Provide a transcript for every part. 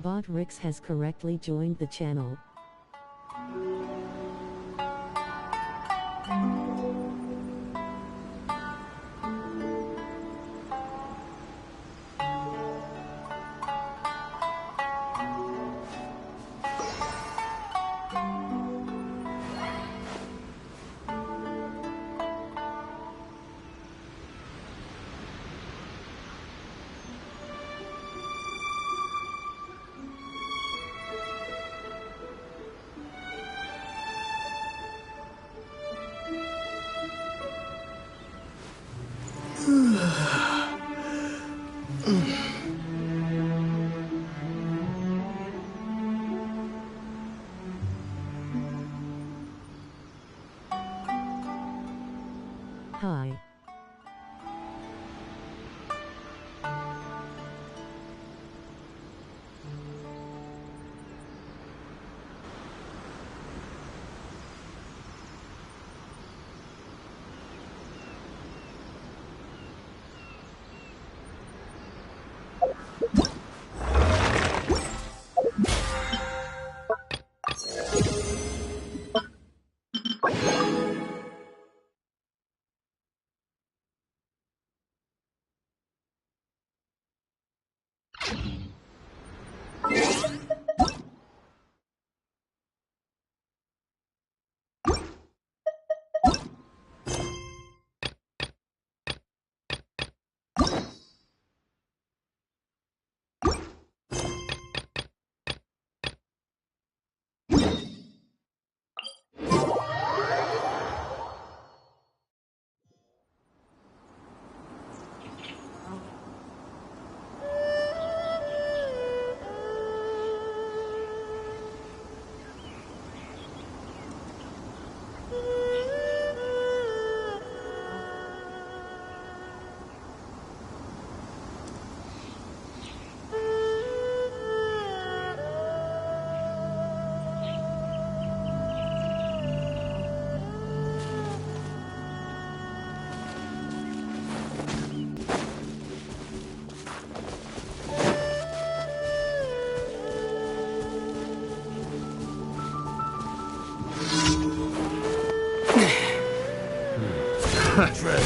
Robot Rix has correctly joined the channel. Hi.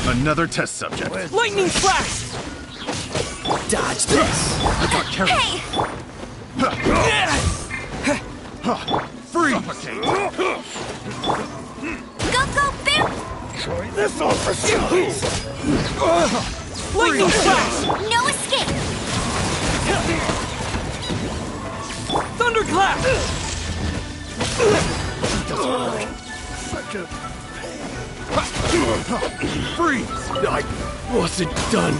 Another test subject. Lightning flash! Dodge this! I got carried. Hey! Freeze! Suffocate! Go, Bear! Try this on for size! Lightning flash! No escape! Thunderclap! Such a... Freeze! I wasn't done.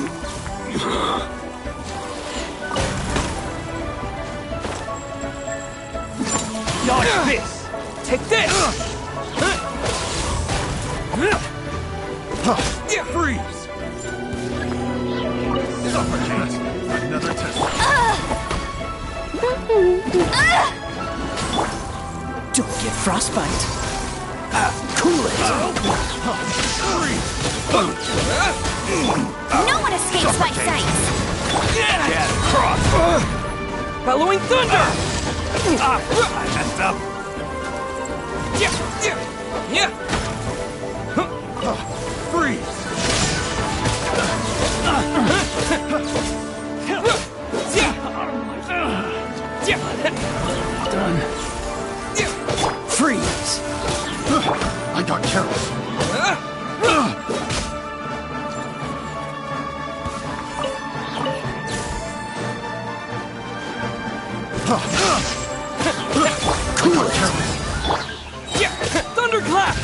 Dodge this! Take this! Freeze! Suffocate! Another test. Don't get frostbite. Cool it. No one escapes my sight! Bellowing thunder! I messed up. Freeze! Done. Freeze. I got careless. Cool it. Thunderclap!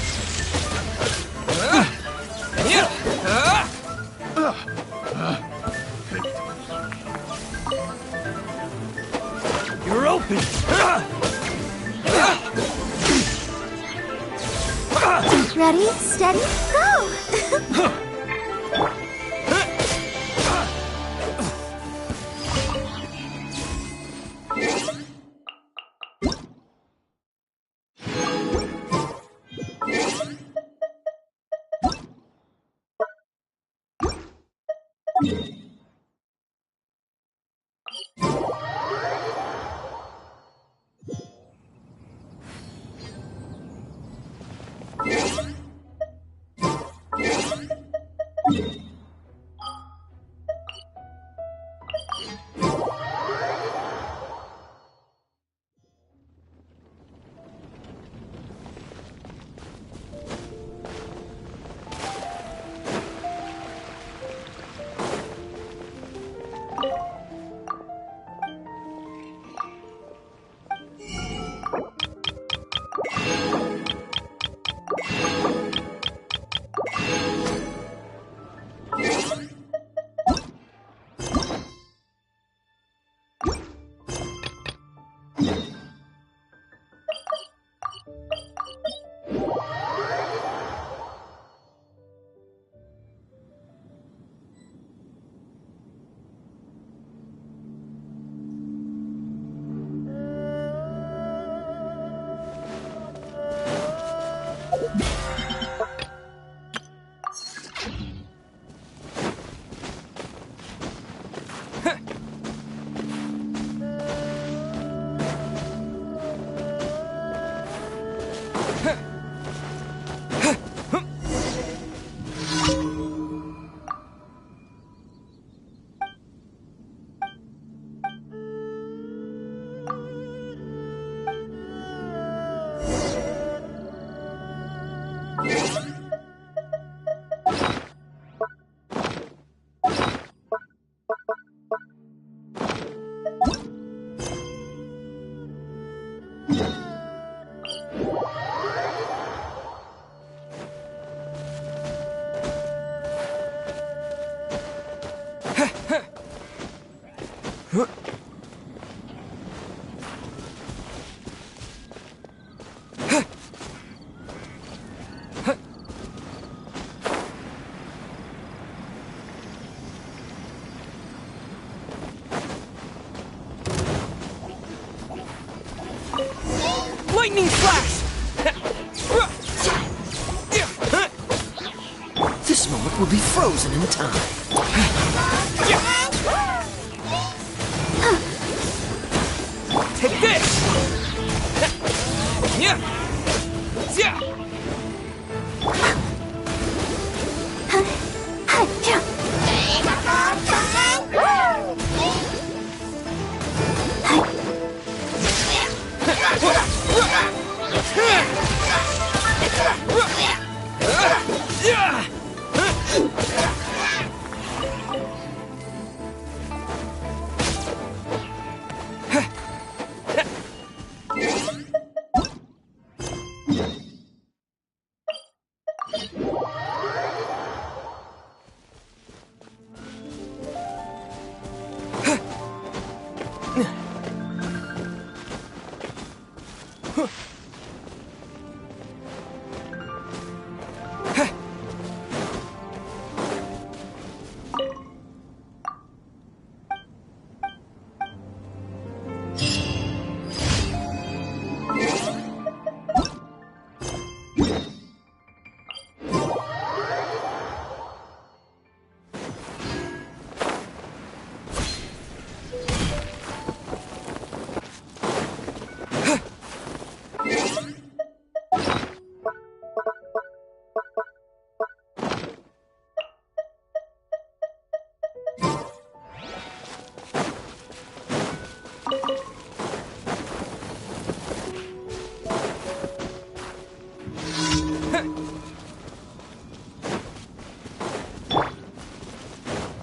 You're open. Ready, steady, go! Lightning flash! This moment will be frozen in time. Take this! Yeah! Yeah!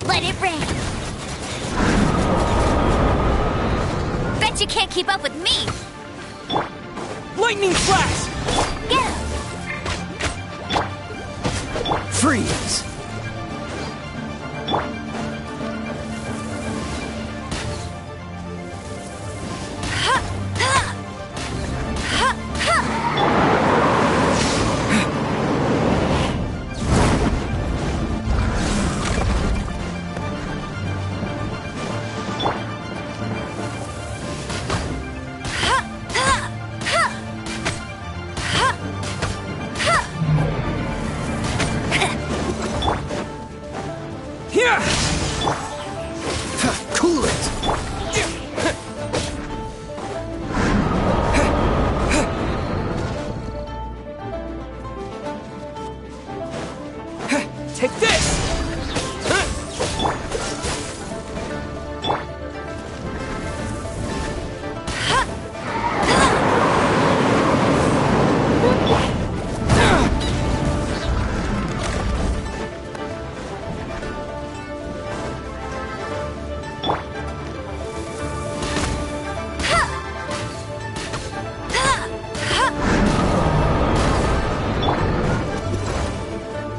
Let it rain. Bet you can't keep up with me. Lightning flash! Go. Freeze! Here! Cool it! Take this!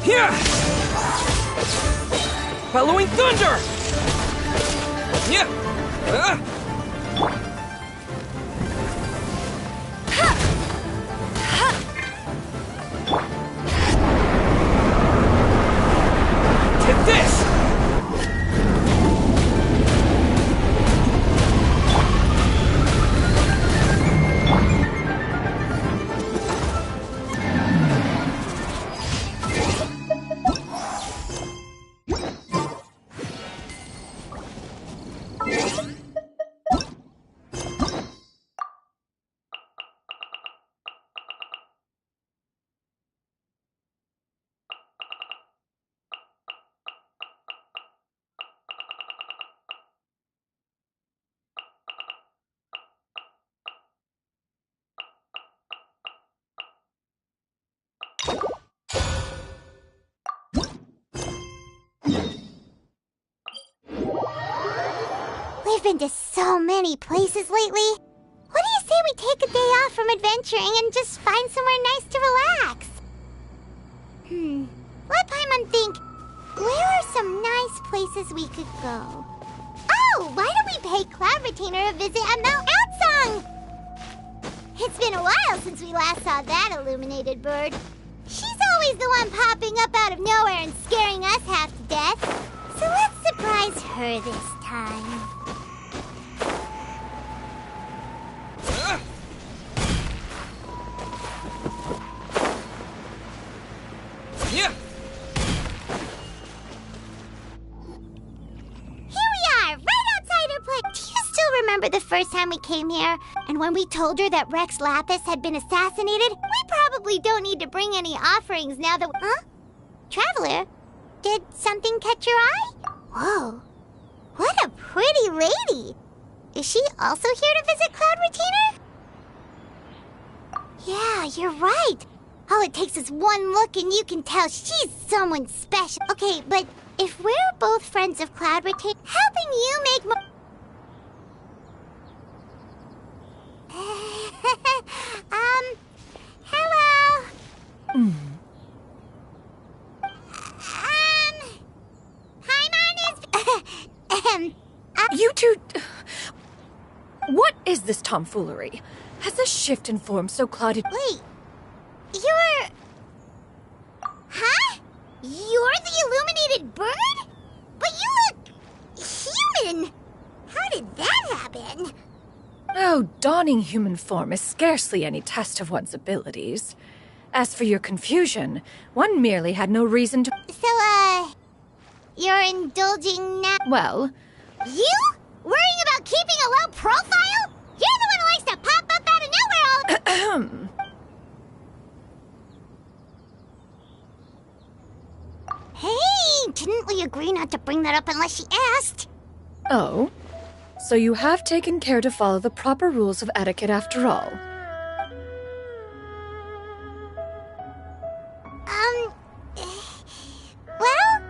Here! Following thunder! Yeah! Take this! been to so many places lately. What do you say we take a day off from adventuring and just find somewhere nice to relax? Let Paimon think. Where are some nice places we could go? Oh, why don't we pay Cloud Retainer a visit at Mount Outsong? It's been a while since we last saw that illuminated bird. She's always the one popping up out of nowhere and scaring us half to death. So let's surprise her this time. Yeah. Here we are, right outside her place. Do you still remember the first time we came here? And when we told her that Rex Lapis had been assassinated? We probably don't need to bring any offerings now that... Huh? Traveler? Did something catch your eye? Whoa. What a pretty lady. Is she also here to visit Cloud Retainer? Yeah, you're right. All it takes is one look and you can tell she's someone special. Okay, but if we're both friends of Cloud Retainer, helping you make more... hello? Paimon is... You two... What is this tomfoolery? Has the shift in form so clouded... Wait, you're... Huh? You're the illuminated bird? But you look... human! How did that happen? Oh, donning human form is scarcely any test of one's abilities. As for your confusion, one merely had no reason to... So, you're indulging now? Well... You? Worrying about keeping a low profile? You're the one who likes to pop up out of nowhere all... Ahem. Hey, didn't we agree not to bring that up unless she asked? Oh? So you have taken care to follow the proper rules of etiquette after all. Well,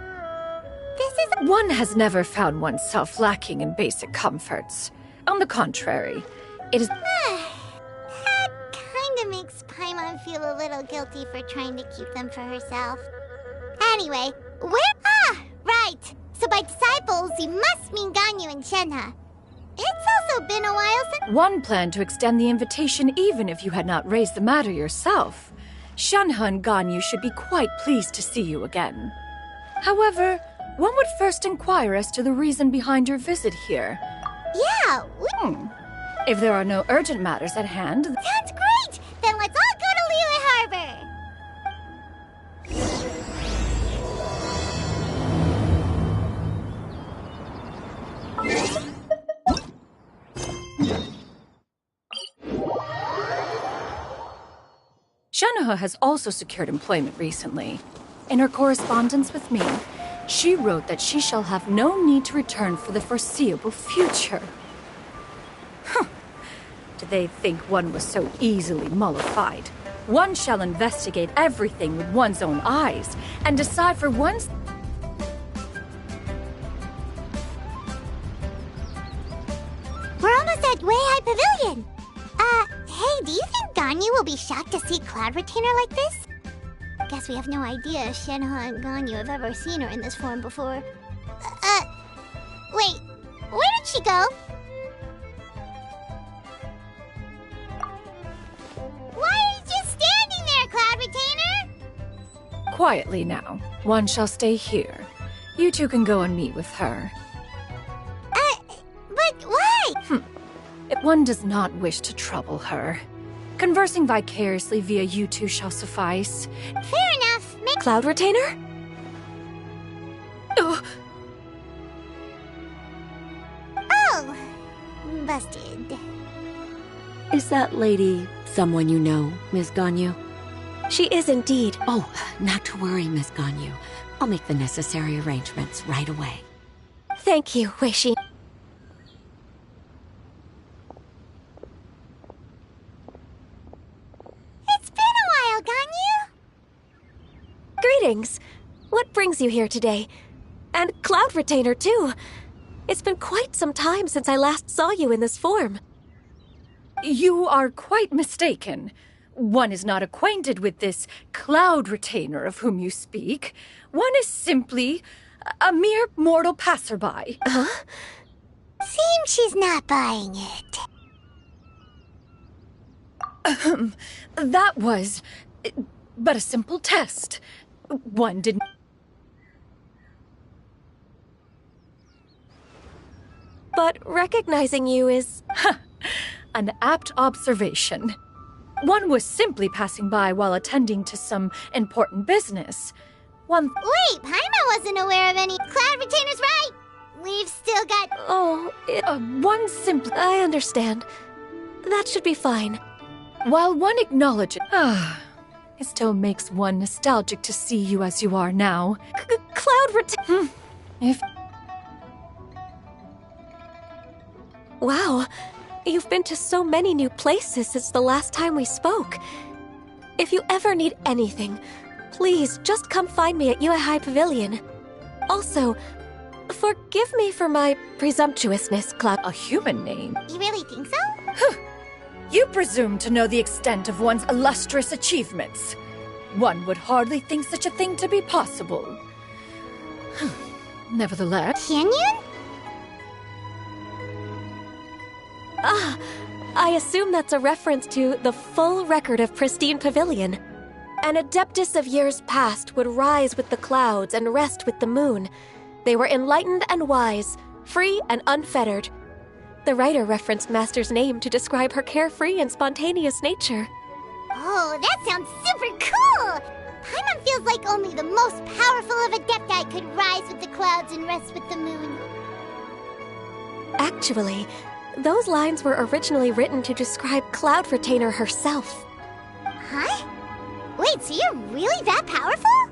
this is... One has never found oneself lacking in basic comforts. On the contrary, it is... That kinda makes Paimon feel a little guilty for trying to keep them for herself. Anyway, where... right. So by disciples, you must mean Ganyu and Shenhe. It's also been a while since... One planned to extend the invitation even if you had not raised the matter yourself. Shenhe and Ganyu should be quite pleased to see you again. However, one would first inquire as to the reason behind your visit here. Yeah, If there are no urgent matters at hand... Sounds great! Then let's all go to Liyue Harbor! Shenhe has also secured employment recently. In her correspondence with me, she wrote that she shall have no need to return for the foreseeable future. Did they think one was so easily mollified? One shall investigate everything with one's own eyes and decide for one's... We're almost at Weihai Pavilion! Hey, do you think Ganyu will be shocked to see Cloud Retainer like this? Guess we have no idea if Shenhe and Ganyu have ever seen her in this form before. Wait, where did she go? Why are you just standing there, Cloud Retainer? Quietly now. One shall stay here. You two can go and meet with her. But why? If one does not wish to trouble her, conversing vicariously via you two shall suffice. Fair enough. Cloud Retainer? Oh, busted. Is that lady someone you know, Miss Ganyu? She is indeed. Oh, not to worry, Miss Ganyu. I'll make the necessary arrangements right away. Thank you, Weishi. It's been a while, Ganyu. Greetings. What brings you here today? And Cloud Retainer, too. It's been quite some time since I last saw you in this form. You are quite mistaken. One is not acquainted with this cloud retainer of whom you speak. One is simply a mere mortal passerby. Huh? Seems she's not buying it. That was but a simple test. One didn't. But recognizing you is... An apt observation. One was simply passing by while attending to some important business. Wait, Paimon wasn't aware of any cloud retainers, right? We've still got... Oh, one simply... I understand. That should be fine. While one acknowledges... it still makes one nostalgic to see you as you are now. Cloud retainer... If... Wow. You've been to so many new places since the last time we spoke. If you ever need anything, please just come find me at Uehai Pavilion. Also, forgive me for my presumptuousness, Cloud. A human name? You really think so? You presume to know the extent of one's illustrious achievements. One would hardly think such a thing to be possible. Nevertheless... Canyon? I assume that's a reference to the full record of Pristine Pavilion. An adeptus of years past would rise with the clouds and rest with the moon. They were enlightened and wise, free and unfettered. The writer referenced Master's name to describe her carefree and spontaneous nature. Oh, that sounds super cool! Paimon feels like only the most powerful of Adepti could rise with the clouds and rest with the moon. Actually, those lines were originally written to describe Cloud Retainer herself. Huh? Wait, so you're really that powerful?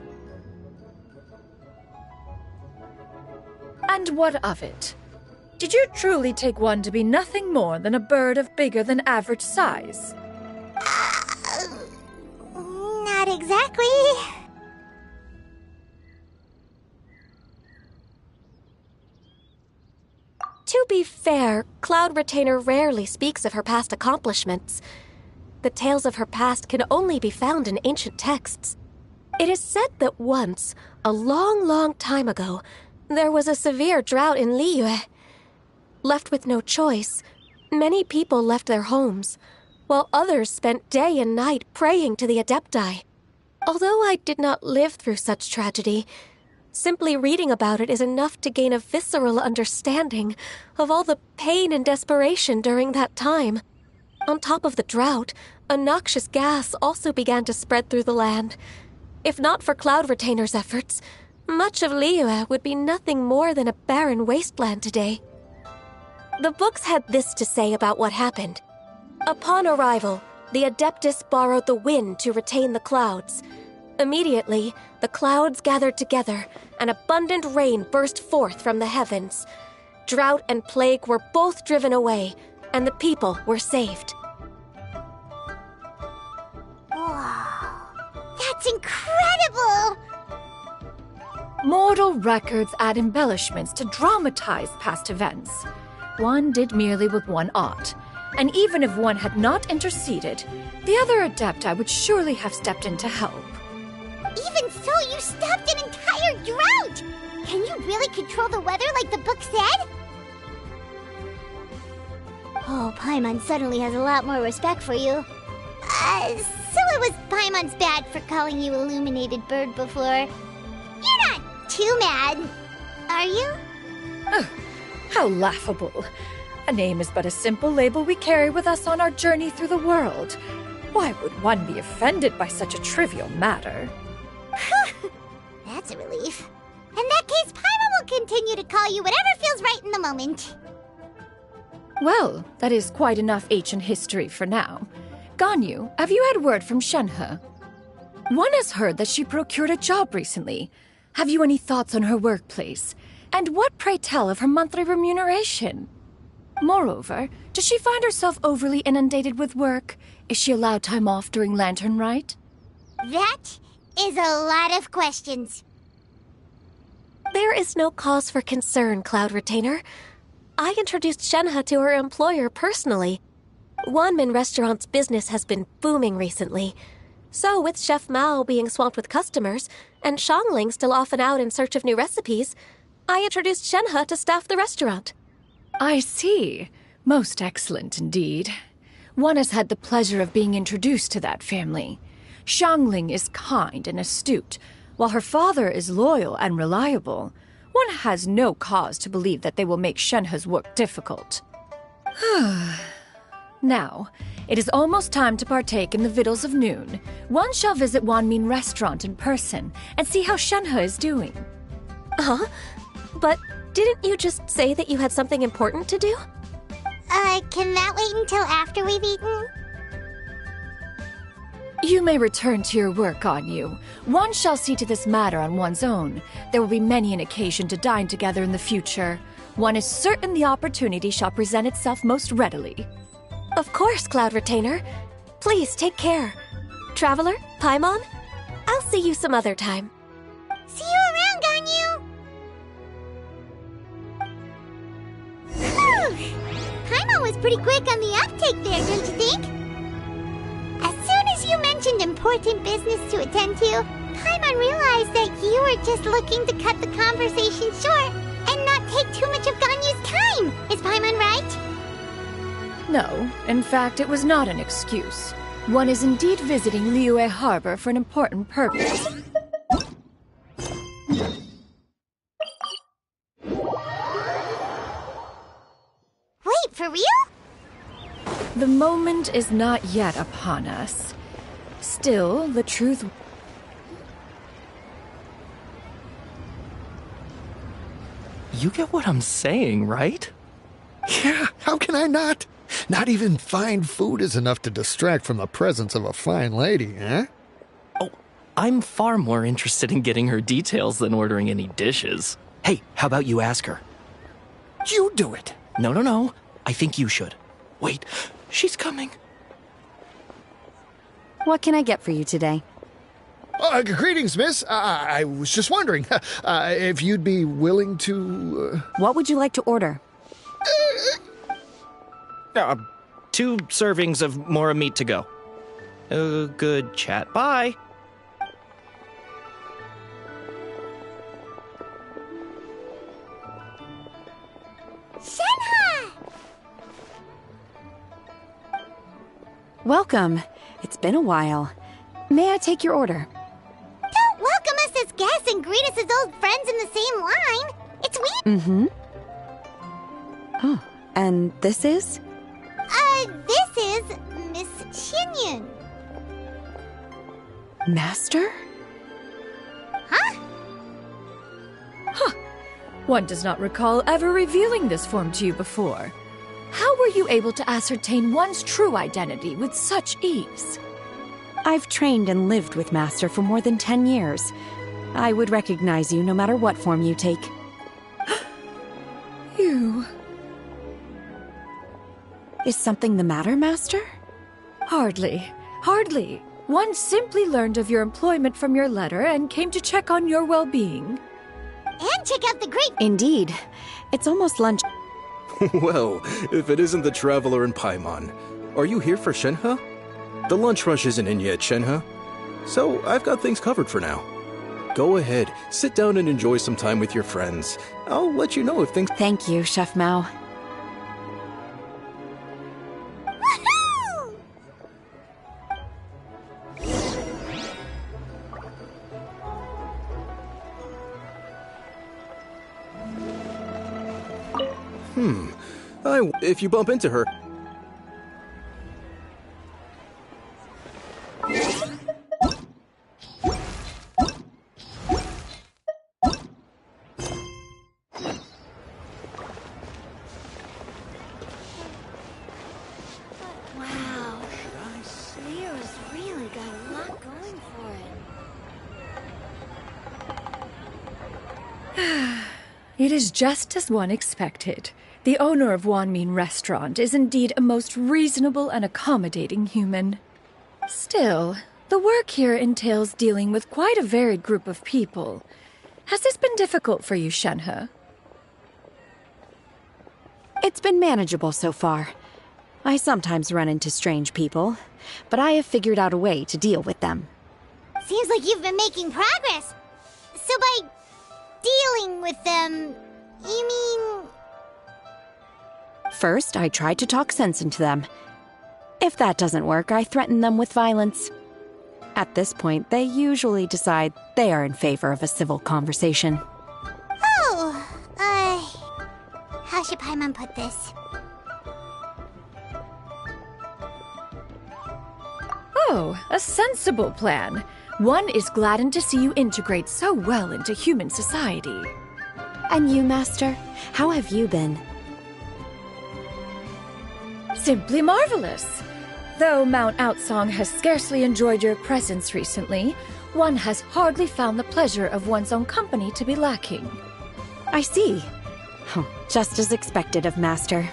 And what of it? Did you truly take one to be nothing more than a bird of bigger than average size? Not exactly. To be fair, Cloud Retainer rarely speaks of her past accomplishments. The tales of her past can only be found in ancient texts. It is said that once, a long, long time ago, there was a severe drought in Liyue. Left with no choice, many people left their homes, while others spent day and night praying to the Adepti. Although I did not live through such tragedy, simply reading about it is enough to gain a visceral understanding of all the pain and desperation during that time. On top of the drought, a noxious gas also began to spread through the land. If not for Cloud Retainer's efforts, much of Liyue would be nothing more than a barren wasteland today. The books had this to say about what happened. Upon arrival, the Adeptus borrowed the wind to retain the clouds. Immediately, the clouds gathered together, and abundant rain burst forth from the heavens. Drought and plague were both driven away, and the people were saved. Wow, that's incredible! Mortal records add embellishments to dramatize past events. One did merely with one ought, and even if one had not interceded, the other Adepti would surely have stepped in to help. Even so, you stopped an entire drought! Can you really control the weather like the book said? Oh, Paimon suddenly has a lot more respect for you. So it was Paimon's bad for calling you Illuminated Bird before. You're not too mad, are you? How laughable. A name is but a simple label we carry with us on our journey through the world. Why would one be offended by such a trivial matter? That's a relief. In that case, Paimon will continue to call you whatever feels right in the moment. Well, that is quite enough ancient history for now. Ganyu, have you had word from Shenhe? One has heard that she procured a job recently. Have you any thoughts on her workplace? And what, pray tell, of her monthly remuneration? Moreover, does she find herself overly inundated with work? Is she allowed time off during Lantern Rite? That is a lot of questions. There is no cause for concern, Cloud Retainer. I introduced Shenhe to her employer personally. Wanmin Restaurant's business has been booming recently. So, with Chef Mao being swamped with customers, and Shangling still off and out in search of new recipes, I introduced Shenhe to staff the restaurant. I see. Most excellent indeed. One has had the pleasure of being introduced to that family. Shangling is kind and astute, while her father is loyal and reliable. One has no cause to believe that they will make Shenhe's work difficult. Now, it is almost time to partake in the victuals of noon. One shall visit Wanmin Restaurant in person and see how Shenhe is doing. Huh? But didn't you just say that you had something important to do? Can that wait until after we've eaten? You may return to your work, Ganyu. One shall see to this matter on one's own. There will be many an occasion to dine together in the future. One is certain the opportunity shall present itself most readily. Of course, Cloud Retainer. Please take care. Traveler, Paimon, I'll see you some other time. See you around, Ganyu! Paimon was pretty quick on the uptake there, don't you think? As soon as you mentioned important business to attend to, Paimon realized that you were just looking to cut the conversation short and not take too much of Ganyu's time. Is Paimon right? No, in fact, it was not an excuse. One is indeed visiting Liyue Harbor for an important purpose. Wait, for real? The moment is not yet upon us. Still, the truth... You get what I'm saying, right? Yeah, how can I not? Not even fine food is enough to distract from the presence of a fine lady, eh? Oh, I'm far more interested in getting her details than ordering any dishes. Hey, how about you ask her? You do it. No. I think you should. Wait, she's coming. What can I get for you today? Greetings, miss. I was just wondering if you'd be willing to... What would you like to order? 2 servings of mora meat to go. Good chat. Bye. Shenhe! Welcome. It's been a while. May I take your order? Don't welcome us as guests and greet us as old friends in the same line. It's weird. Mm-hmm. Oh, and this is? This is Miss Xinyun. Master? Huh? One does not recall ever revealing this form to you before. How were you able to ascertain one's true identity with such ease? I've trained and lived with Master for more than 10 years. I would recognize you no matter what form you take. You... Is something the matter, Master? Hardly. One simply learned of your employment from your letter and came to check on your well-being. And check out the great... Indeed. It's almost lunch. Well, if it isn't the Traveler and Paimon, are you here for Shenhe? The lunch rush isn't in yet, Shenhe. So I've got things covered for now. Go ahead, sit down and enjoy some time with your friends. I'll let you know if things... Thank you, Chef Mao. If you bump into her... Wow. Leo's really got a lot going for it. It is just as one expected. The owner of Wanmin Restaurant is indeed a most reasonable and accommodating human. Still, the work here entails dealing with quite a varied group of people. Has this been difficult for you, Shenhe? It's been manageable so far. I sometimes run into strange people, but I have figured out a way to deal with them. Seems like you've been making progress. So by dealing with them, you mean... First, I try to talk sense into them. If that doesn't work, I threaten them with violence. At this point, they usually decide they are in favor of a civil conversation. Oh, how should Paimon put this? Oh, a sensible plan. One is gladdened to see you integrate so well into human society. And you, Master? How have you been? Simply marvelous. Though Mount Outsong has scarcely enjoyed your presence recently, one has hardly found the pleasure of one's own company to be lacking. I see. Oh, just as expected of Master.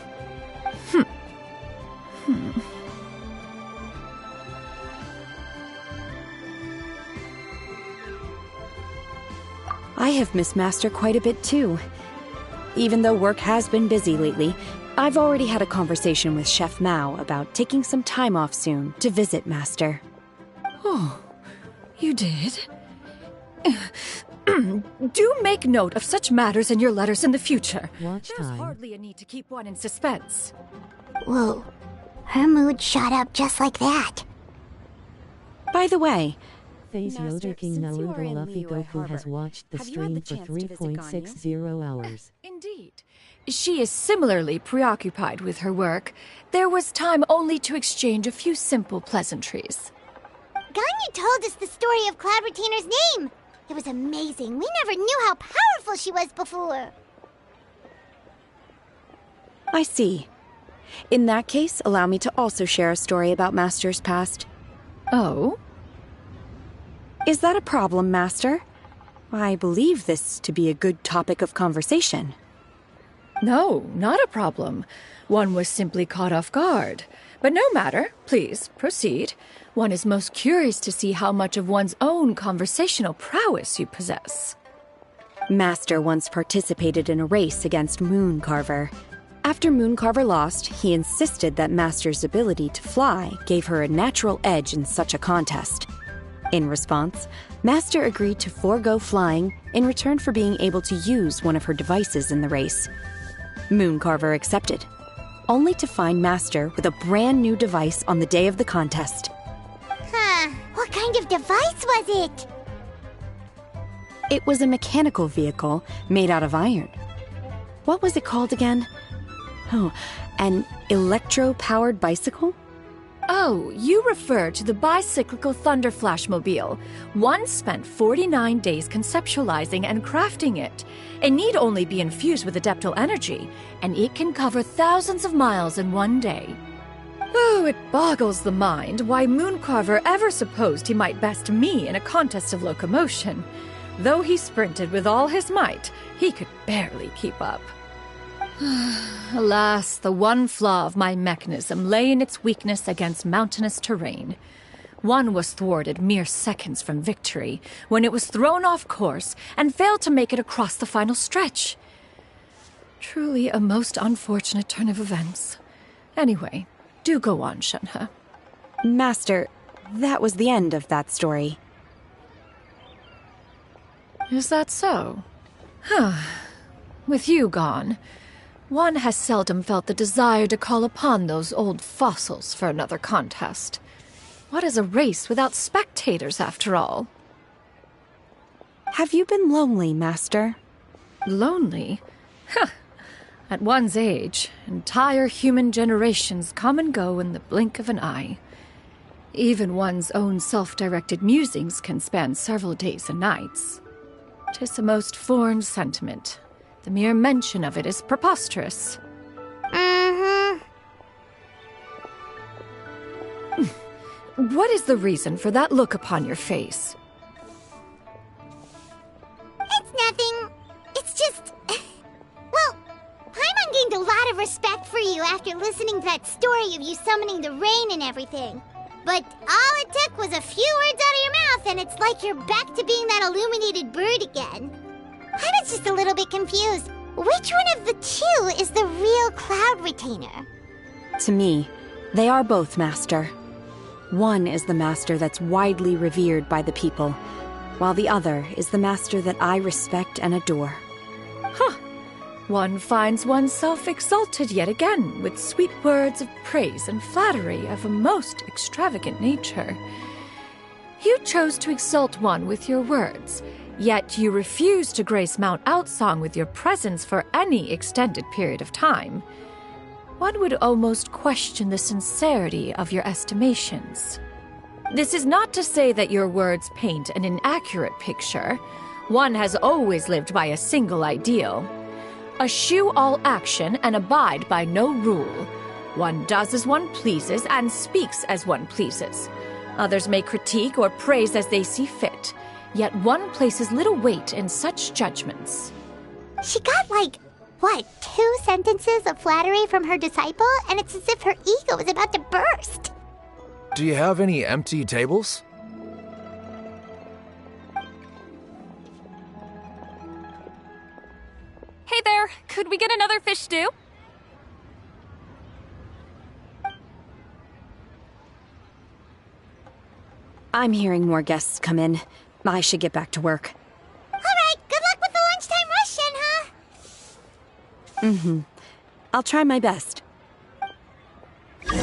I have missed Master quite a bit too. Even though work has been busy lately, I've already had a conversation with Chef Mao about taking some time off soon to visit Master. Oh, you did? Do make note of such matters in your letters in the future. Watch There's time. hardly a need to keep one in suspense. Whoa, her mood shot up just like that. By the way, Phase Master, Yoder King since you Naruto are in Luffy Liyue Goku has Harbor, watched the have you had the stream for chance to visit 3.60 hours. Indeed. She is similarly preoccupied with her work. There was time only to exchange a few simple pleasantries. Ganyu told us the story of Cloud Retainer's name. It was amazing. We never knew how powerful she was before. I see. In that case, allow me to also share a story about Master's past. Oh? Is that a problem, Master? I believe this to be a good topic of conversation. No, not a problem. One was simply caught off guard. But no matter. Please, proceed. One is most curious to see how much of one's own conversational prowess you possess. Master once participated in a race against Mooncarver. After Mooncarver lost, he insisted that Master's ability to fly gave her a natural edge in such a contest. In response, Master agreed to forego flying in return for being able to use one of her devices in the race. Mooncarver accepted, only to find Master with a brand new device on the day of the contest. Huh, what kind of device was it? It was a mechanical vehicle made out of iron. What was it called again? Oh, an electro-powered bicycle? Oh, you refer to the bicyclical Thunder Flashmobile. One spent 49 days conceptualizing and crafting it. It need only be infused with adeptal energy, and it can cover thousands of miles in one day. Oh, it boggles the mind why Mooncarver ever supposed he might best me in a contest of locomotion. Though he sprinted with all his might, he could barely keep up. Alas, the one flaw of my mechanism lay in its weakness against mountainous terrain. One was thwarted mere seconds from victory, when it was thrown off course and failed to make it across the final stretch. Truly a most unfortunate turn of events. Anyway, do go on, Shenhe. Master, that was the end of that story. Is that so? With you gone, one has seldom felt the desire to call upon those old fossils for another contest. What is a race without spectators, after all? Have you been lonely, Master? Lonely? At one's age, entire human generations come and go in the blink of an eye. Even one's own self-directed musings can span several days and nights. 'Tis a most foreign sentiment. The mere mention of it is preposterous. What is the reason for that look upon your face? It's nothing. It's just... Well, Paimon gained a lot of respect for you after listening to that story of you summoning the rain and everything. But all it took was a few words out of your mouth and it's like you're back to being that illuminated bird again. I was just a little bit confused. Which one of the two is the real Cloud Retainer? To me, they are both, Master. One is the Master that's widely revered by the people, while the other is the Master that I respect and adore. Huh. One finds oneself exalted yet again with sweet words of praise and flattery of a most extravagant nature. You chose to exalt one with your words, yet you refuse to grace Mount Outsong with your presence for any extended period of time. One would almost question the sincerity of your estimations. This is not to say that your words paint an inaccurate picture. One has always lived by a single ideal. Eschew all action and abide by no rule. One does as one pleases and speaks as one pleases. Others may critique or praise as they see fit, yet one places little weight in such judgments. She got what, 2 sentences of flattery from her disciple, and it's as if her ego is about to burst. Do you have any empty tables? Hey there, could we get another fish stew? I'm hearing more guests come in. I should get back to work. All right, good luck with the lunchtime rush, Shenhe. Mm-hmm. I'll try my best. Cheap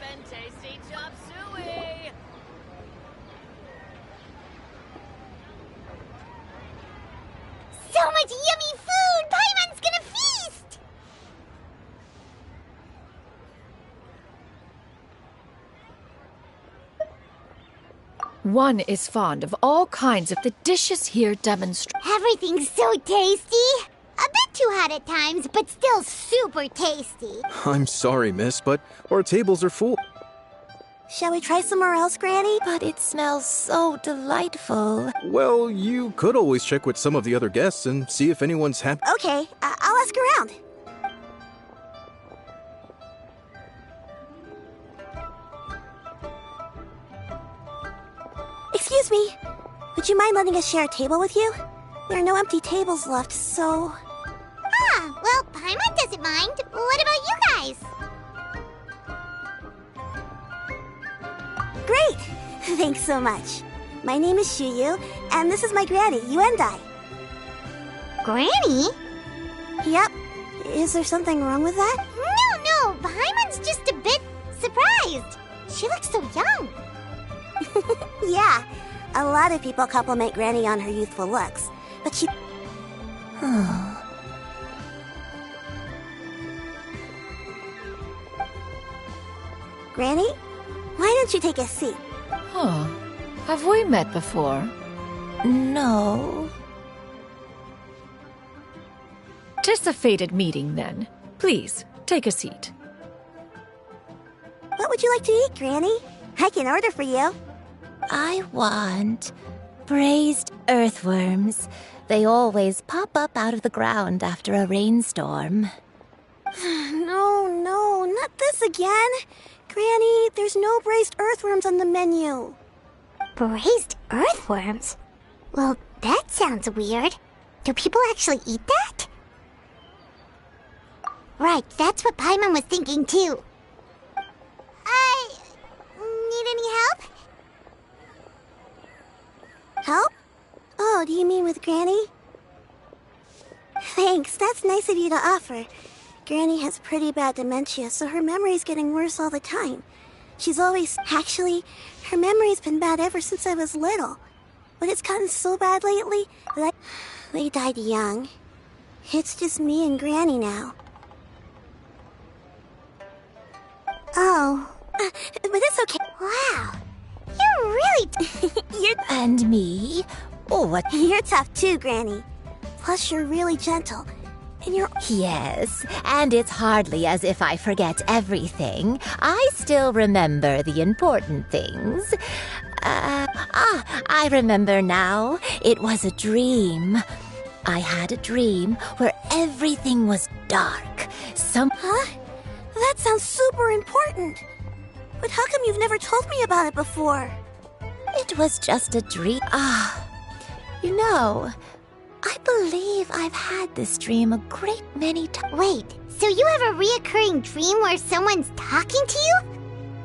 and tasty chop suey! So much yummy food! Paimon's gonna feast! One is fond of all kinds of the dishes here demonstrated. Everything's so tasty! A bit too hot at times, but still super tasty. I'm sorry, miss, but our tables are full. Shall we try somewhere else, Granny? But it smells so delightful. Well, you could always check with some of the other guests and see if anyone's happy. Okay, I'll ask around. Excuse me, would you mind letting us share a table with you? There are no empty tables left, so... Ah, well, Paimon doesn't mind. What about you guys? Great! Thanks so much. My name is Shuyu, and this is my granny, Yuendai. Granny? Yep. Is there something wrong with that? No, Paimon's just a bit surprised. She looks so young. Yeah, a lot of people compliment Granny on her youthful looks, but she... Granny, why don't you take a seat? Huh. Have we met before? No. 'Tis a fated meeting, then. Please, take a seat. What would you like to eat, Granny? I can order for you. I want braised earthworms. They always pop up out of the ground after a rainstorm. No, not this again. Granny, there's no braised earthworms on the menu. Braised earthworms? Well, that sounds weird. Do people actually eat that? Right, that's what Paimon was thinking too. Need any help? Help? Oh, do you mean with Granny? Thanks, that's nice of you to offer. Granny has pretty bad dementia, so her memory's getting worse all the time. She's always... Actually, her memory's been bad ever since I was little. But it's gotten so bad lately that they died young. It's just me and Granny now. Oh, but it's okay. Wow, you're really... And me? Oh, what? You're tough too, Granny. Plus, you're really gentle. And you're... Yes, and it's hardly as if I forget everything. I still remember the important things. I remember now. It was a dream. I had a dream where everything was dark. Huh? That sounds super important. But how come you've never told me about it before? It was just a dream. You know, I believe I've had this dream a great many times. Wait, so you have a reoccurring dream where someone's talking to you?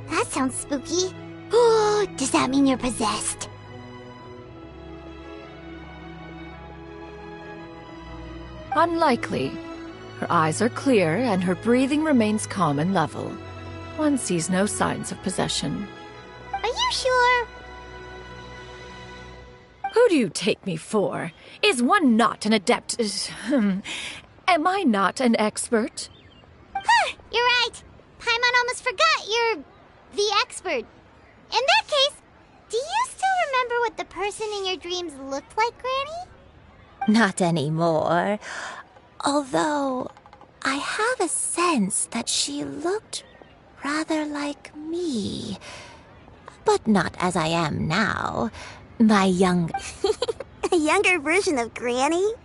That sounds spooky. Oh, does that mean you're possessed? Unlikely. Her eyes are clear and her breathing remains calm and level. One sees no signs of possession. Are you sure? Who do you take me for? Is one not an adept? Am I not an expert? Huh, you're right. Paimon almost forgot you're the expert. In that case, do you still remember what the person in your dreams looked like, Granny? Not anymore. Although, I have a sense that she looked rather like me. But not as I am now. My young... A younger version of Granny?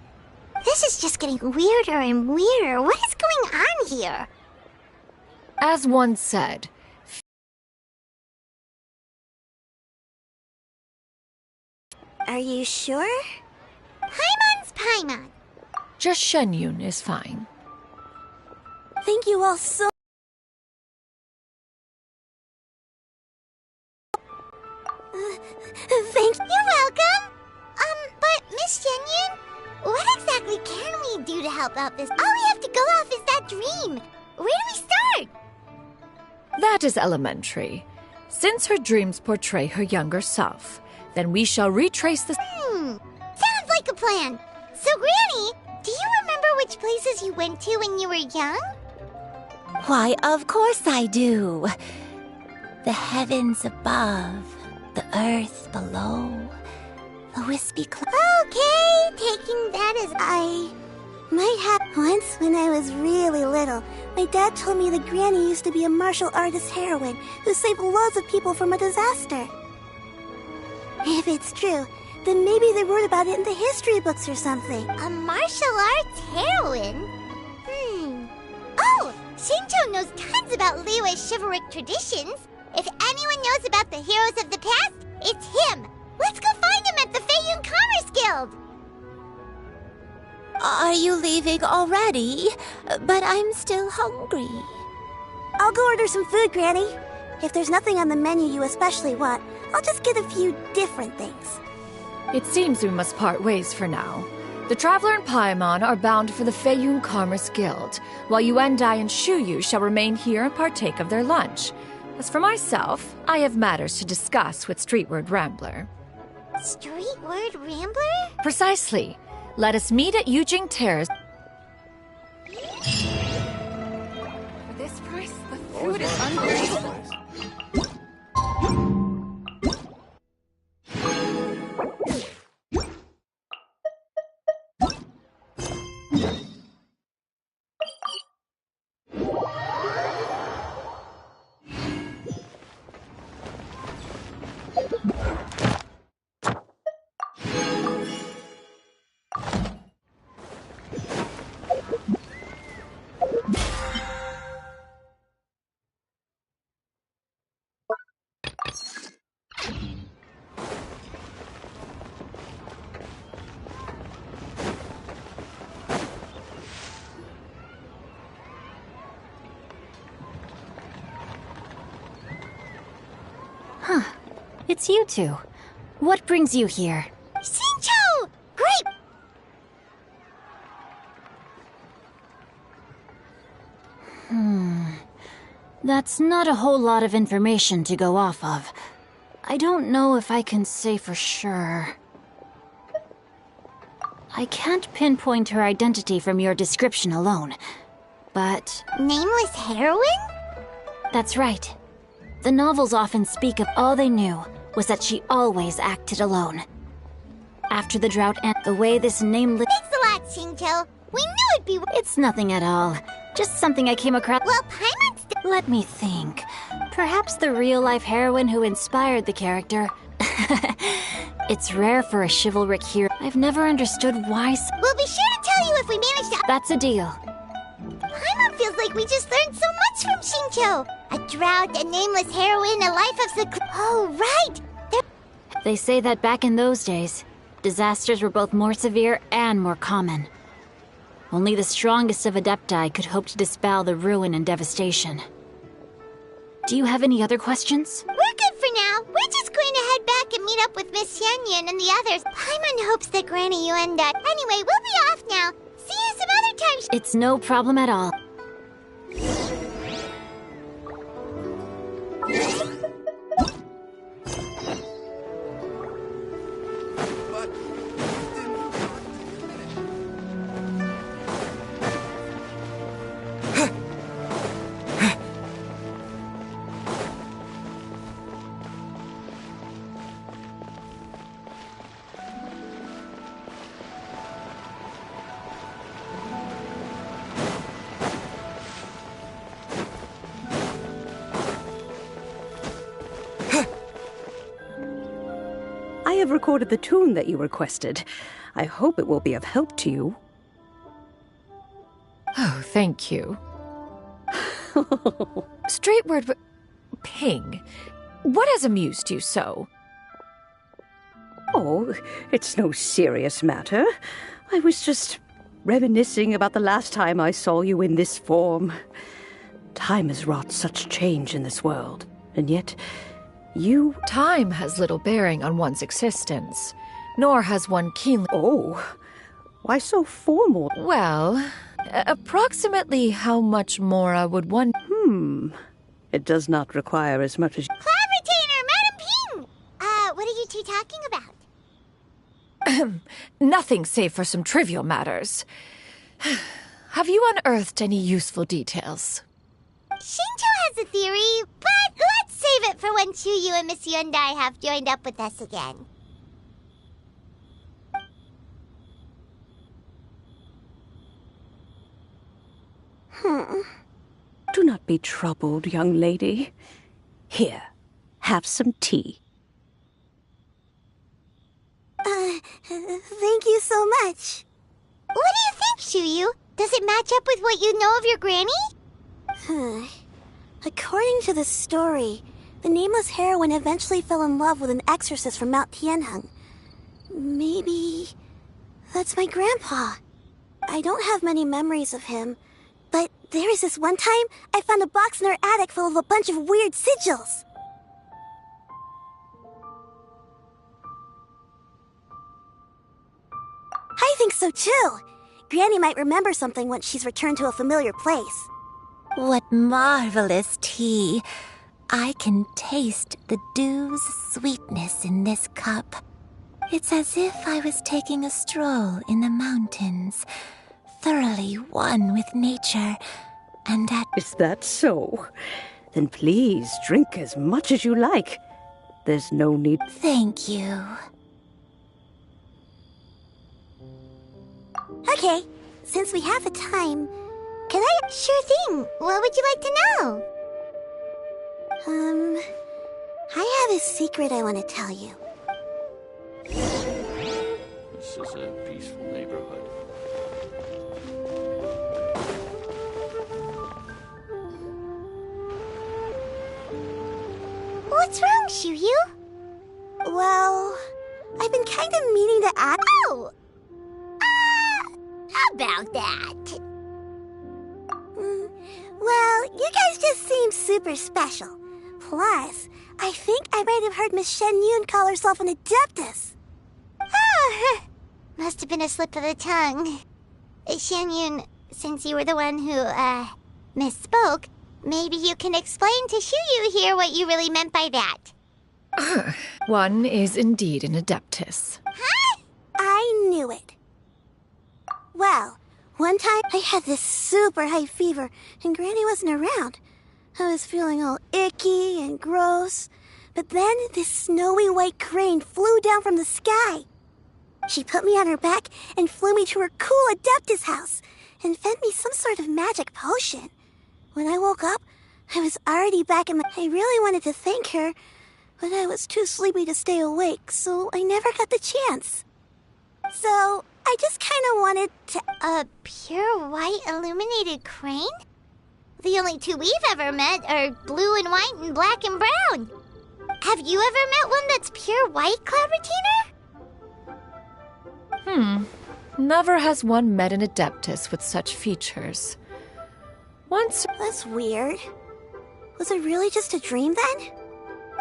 This is just getting weirder and weirder. What is going on here? As one said, Are you sure? Paimon's Paimon. just Shenyun is fine. Thank you all so... Thank you. You're welcome. But Miss Shenyun, what exactly can we do to help out this? All we have to go off is that dream. Where do we start? That is elementary. Since her dreams portray her younger self, then we shall retrace the... Sounds like a plan. So, Granny, do you remember which places you went to when you were young? Why, of course I do. The heavens above, the earth below, the wispy cloud. Okay, taking that as I might have. Once when I was really little, my dad told me that Granny used to be a martial artist heroine who saved loads of people from a disaster. If it's true, then maybe they wrote about it in the history books or something. A martial arts heroine? Oh, Shincho knows tons about Liyue's chivalric traditions. If anyone knows about the heroes of the past, it's him. Let's go find him at the Feiyun Commerce Guild. Are you leaving already? But I'm still hungry. I'll go order some food, Granny. If there's nothing on the menu you especially want, I'll just get a few different things. It seems we must part ways for now. The Traveler and Paimon are bound for the Feiyun Commerce Guild, while Yuendai and Shuyu shall remain here and partake of their lunch. As for myself, I have matters to discuss with Streetward Rambler. Streetward Rambler? Precisely. Let us meet at Yujing Terrace. For this price, the food is unbelievable. Huh. It's you two. What brings you here? Shincho! Great! That's not a whole lot of information to go off of. I don't know if I can say for sure. I can't pinpoint her identity from your description alone, but... Nameless heroine? That's right. The novels often speak of all they knew was that she always acted alone. After the drought and the way this nameless... Thanks a lot, Shincho. We knew it'd be... It's nothing at all. Just something I came across... Well, Paimon's... Let me think. Perhaps the real-life heroine who inspired the character. It's rare for a chivalric hero. I've never understood why... We'll be sure to tell you if we manage to... That's a deal. Paimon feels like we just learned so much from Shincho. A drought, a nameless heroine, a life of seclusion. Oh, right! They say that back in those days, disasters were both more severe and more common. Only the strongest of Adepti could hope to dispel the ruin and devastation. Do you have any other questions? We're good for now. We're just going to head back and meet up with Miss Xianyun and the others. Paimon hopes that Granny Yuenda... Anyway, we'll be off now. See you some other time. It's no problem at all. I have recorded the tune that you requested. I hope it will be of help to you. Oh, thank you. Straightward, Ping, what has amused you so? Oh, it's no serious matter. I was just reminiscing about the last time I saw you in this form. Time has wrought such change in this world, and yet you... Time has little bearing on one's existence, nor has one keenly... Oh, why so formal? Well, approximately how much more I would want... It does not require as much as... Cloud Retainer, Madam Ping! What are you two talking about? Nothing save for some trivial matters. Have you unearthed any useful details? Shinjo has a theory, but let's save it for when Chuyu and Miss Yundai have joined up with us again. Do not be troubled, young lady. Here, have some tea. Thank you so much. What do you think, Chuyu? Does it match up with what you know of your granny? According to the story, the nameless heroine eventually fell in love with an exorcist from Mount Tianheng. Maybe that's my grandpa. I don't have many memories of him, but there was this one time I found a box in her attic full of a bunch of weird sigils. I think so too. Granny might remember something once she's returned to a familiar place. What marvelous tea. I can taste the dew's sweetness in this cup. It's as if I was taking a stroll in the mountains, thoroughly one with nature, and at... Is that so? Then please drink as much as you like. There's no need... Thank you. Okay, since we have the time, can I... Sure thing. What would you like to know? I have a secret I want to tell you. This is a peaceful neighborhood. What's wrong, Chuyu? Well, I've been kind of meaning to ask... Oh! About that. Well, you guys just seem super special. Plus, I think I might have heard Miss Shen Yun call herself an Adeptus. Oh, must have been a slip of the tongue. Shen Yun, since you were the one who, misspoke, maybe you can explain to Chuyu here what you really meant by that. One is indeed an Adeptus. Huh? I knew it. Well, one time I had this super high fever and Granny wasn't around. I was feeling all icky and gross. But then this snowy white crane flew down from the sky. She put me on her back and flew me to her cool Adeptus house and fed me some sort of magic potion. When I woke up, I was already back in my... I really wanted to thank her, but I was too sleepy to stay awake, so I never got the chance. So... I just kind of wanted to... A pure white illuminated crane? The only two we've ever met are blue and white and black and brown. Have you ever met one that's pure white, Cloud Retainer? Never has one met an Adeptus with such features. Once... That's weird. Was it really just a dream then?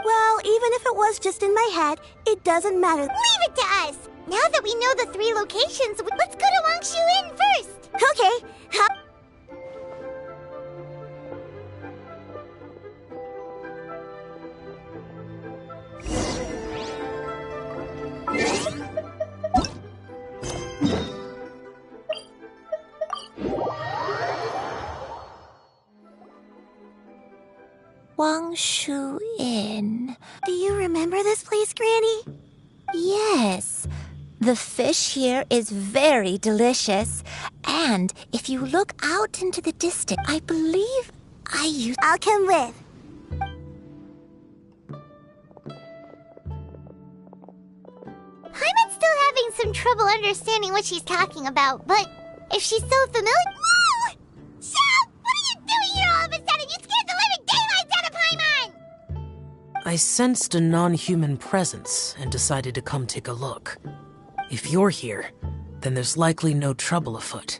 Well, even if it was just in my head, it doesn't matter. Leave it to us! Now that we know the 3 locations, let's go to Wangshu Inn first! Okay. Wangshu Inn. Do you remember this place, Granny? Yes. The fish here is very delicious. And if you look out into the distance, I believe I'll come with. Paimon's still having some trouble understanding what she's talking about, but if she's so familiar... Whoa! Shao! What are you doing here all of a sudden? You scared the living daylights out of Paimon! I sensed a non-human presence and decided to come take a look. If you're here, then there's likely no trouble afoot.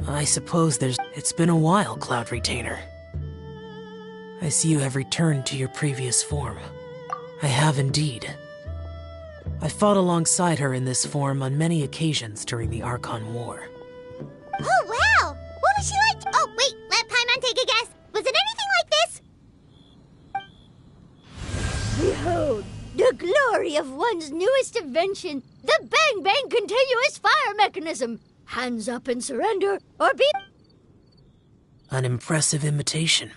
I suppose It's been a while, Cloud Retainer. I see you have returned to your previous form. I have indeed. I fought alongside her in this form on many occasions during the Archon War. Oh, wow! What was she like? Oh, wait, let Paimon take a guess. Was it anything like this? Behold, the glory of one's newest invention, the Bang Bang Continuous Fire Mechanism. Hands up and surrender, or be... An impressive imitation.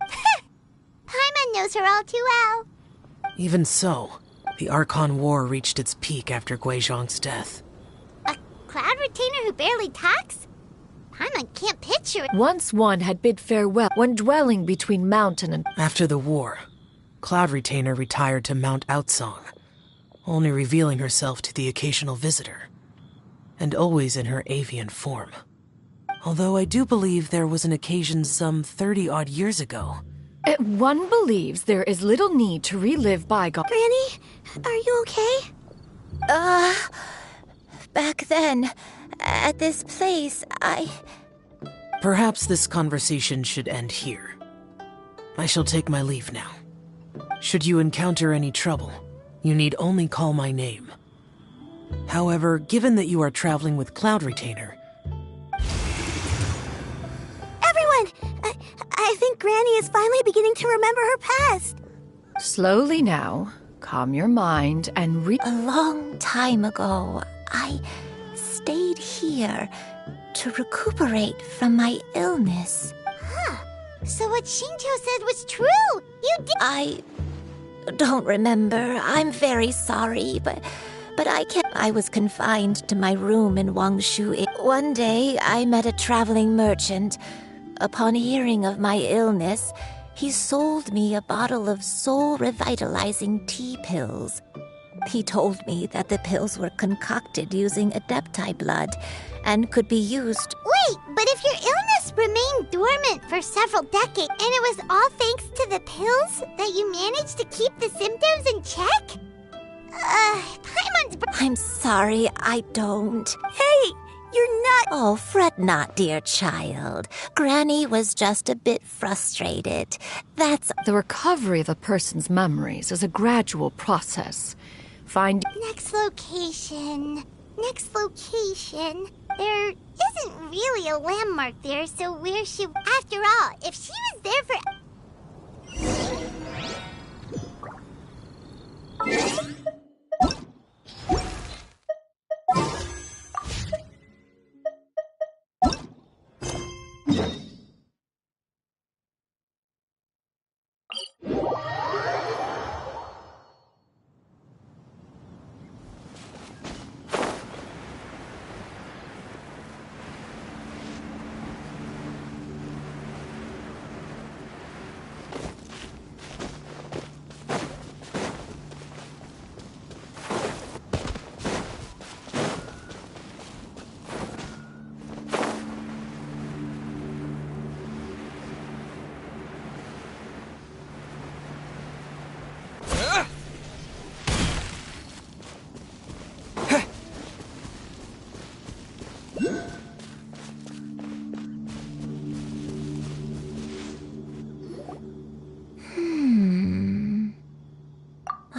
Paimon knows her all too well. Even so, the Archon War reached its peak after Guizhong's death. A cloud retainer who barely talks? Paimon can't picture it. Once one had bid farewell when dwelling between mountain and... After the war, Cloud Retainer retired to Mount Outsong, only revealing herself to the occasional visitor, and always in her avian form. Although I do believe there was an occasion some 30-odd years ago. One believes there is little need to relive bygone... Granny, are you okay? Back then, at this place, Perhaps this conversation should end here. I shall take my leave now. Should you encounter any trouble, you need only call my name. However, given that you are traveling with Cloud Retainer... Everyone! I think Granny is finally beginning to remember her past. Slowly now, calm your mind and A long time ago, I stayed here to recuperate from my illness. Huh. So what Shinto said was true! You did— I don't remember. I'm very sorry, but I was confined to my room in Wangshu. One day, I met a traveling merchant. Upon hearing of my illness, he sold me a bottle of soul-revitalizing tea pills. He told me that the pills were concocted using Adepti blood and could be used... Wait, but if your illness remained dormant for several decades, and it was all thanks to the pills that you managed to keep the symptoms in check? Paimon's... I'm sorry, I don't. Hey, you're not... Oh, fret not, dear child. Granny was just a bit frustrated. That's... The recovery of a person's memories is a gradual process. Find... Next location. There isn't really a landmark there, so where should... After all, if she was there for...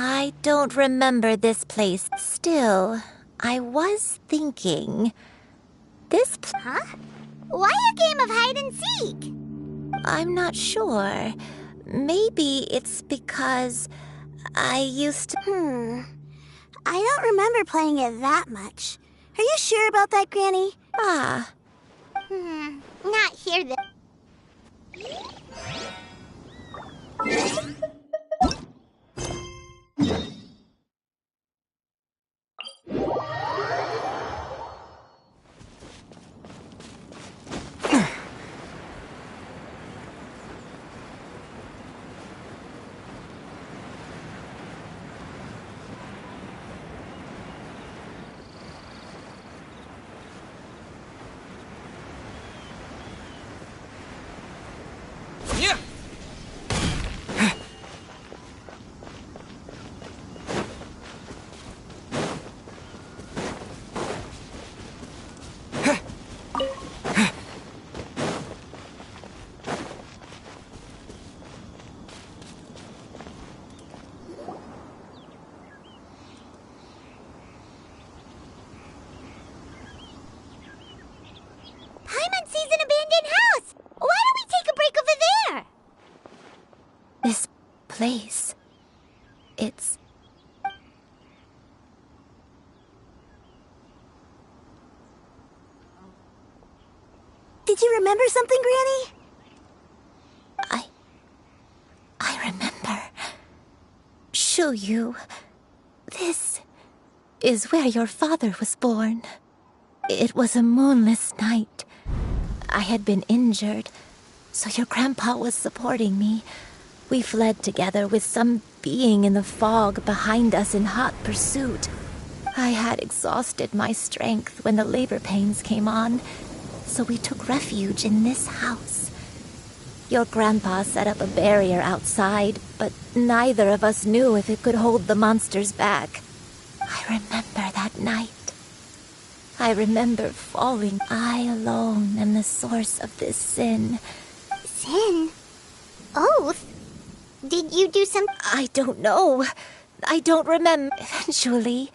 I don't remember this place. Still, I was thinking... Huh? Why a game of hide and seek? I'm not sure. Maybe it's because I used to... I don't remember playing it that much. Are you sure about that, Granny? Not here then. Paimon sees an abandoned house! Why don't we take a break over there? This place... It's... Did you remember something, Granny? I remember. Shuyu. This is where your father was born. It was a moonless night. I had been injured, so your grandpa was supporting me. We fled together with some being in the fog behind us in hot pursuit. I had exhausted my strength when the labor pains came on, so we took refuge in this house. Your grandpa set up a barrier outside, but neither of us knew if it could hold the monsters back. I remember that night. I remember falling. I alone am the source of this sin. Sin? Oath? Did you do some... I don't know. I don't remember. Eventually,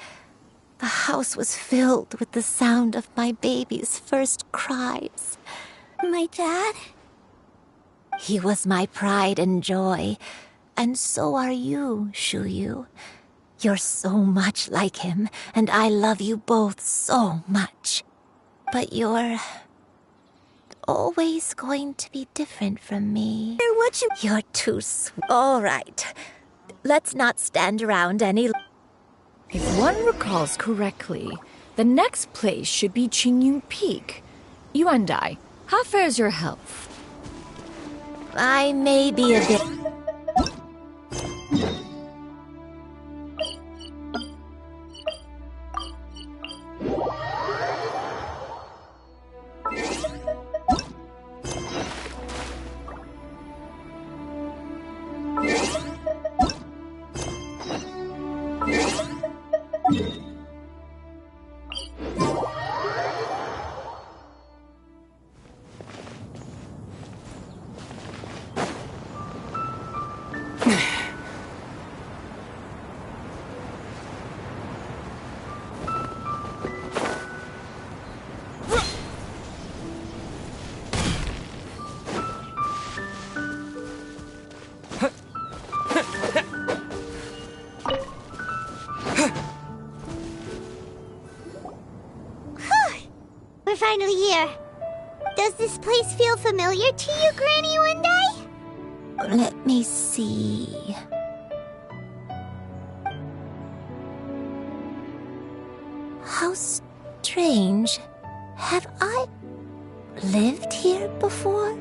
the house was filled with the sound of my baby's first cries. My dad? He was my pride and joy, and so are you, Shuyu. You're so much like him, and I love you both so much. But you're always going to be different from me. You're too sweet. All right. Let's not stand around any... If one recalls correctly, the next place should be Qingyun Peak. You and I, how fares your health? I may be a bit... We're finally here. Does this place feel familiar to you, Granny One-Day? Let me see... How strange. Have I lived here before?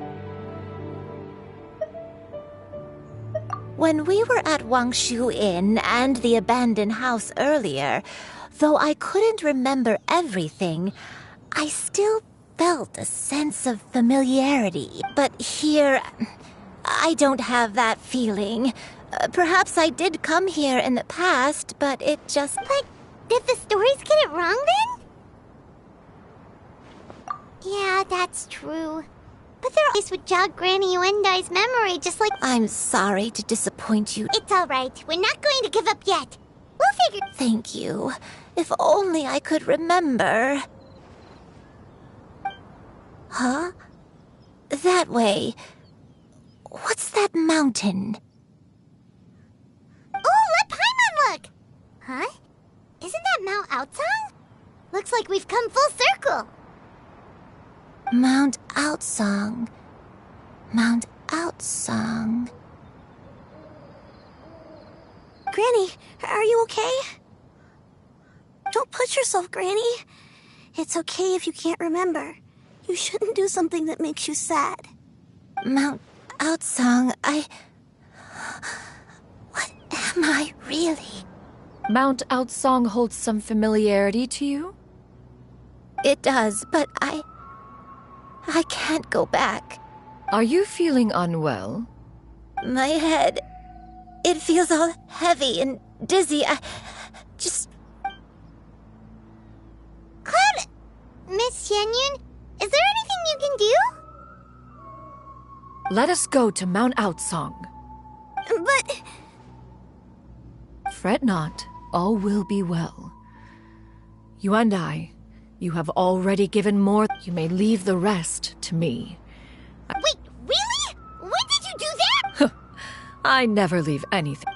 When we were at Wangshu Inn and the abandoned house earlier, though I couldn't remember everything, I still felt a sense of familiarity. But here, I don't have that feeling. Perhaps I did come here in the past, but it just... But did the stories get it wrong then? Yeah, that's true. But their eyes would jog Granny Yuendai's memory just like... I'm sorry to disappoint you. It's alright. We're not going to give up yet. We'll figure... Thank you. If only I could remember. Huh? That way. What's that mountain? Oh, let Paimon look! Huh? Isn't that Mount Outsong? Looks like we've come full circle. Mount Outsong. Mount Outsong. Granny, are you okay? Don't push yourself, Granny. It's okay if you can't remember. You shouldn't do something that makes you sad. Mount Outsong, What am I really? Mount Outsong holds some familiarity to you? It does, but I can't go back. Are you feeling unwell? My head, it feels all heavy and dizzy. Cloud... Miss Xianyun, is there anything you can do? Let us go to Mount Outsong. But... Fret not, all will be well. You and I, you have already given more. You may leave the rest to me. Wait, really? When did you do that? I never leave anything.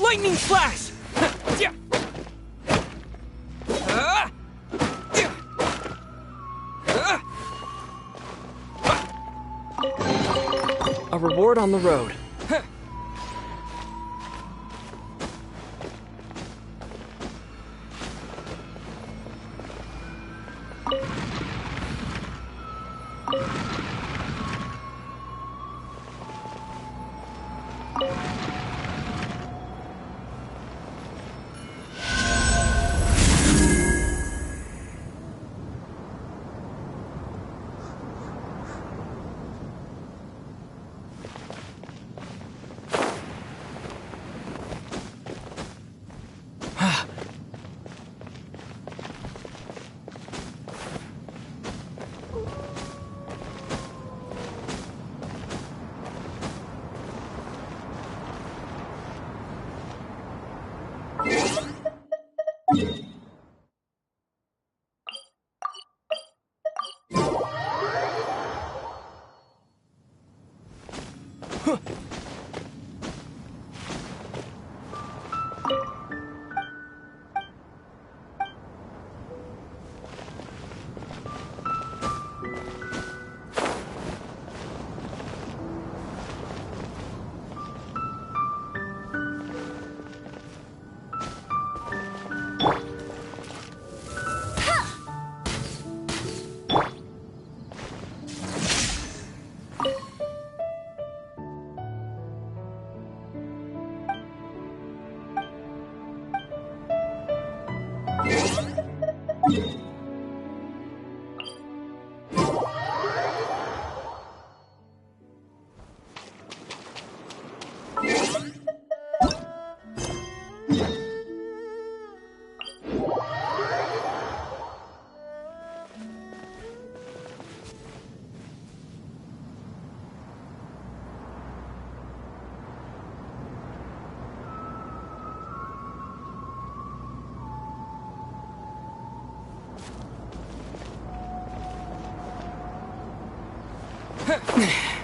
Lightning flash! A reward on the road. you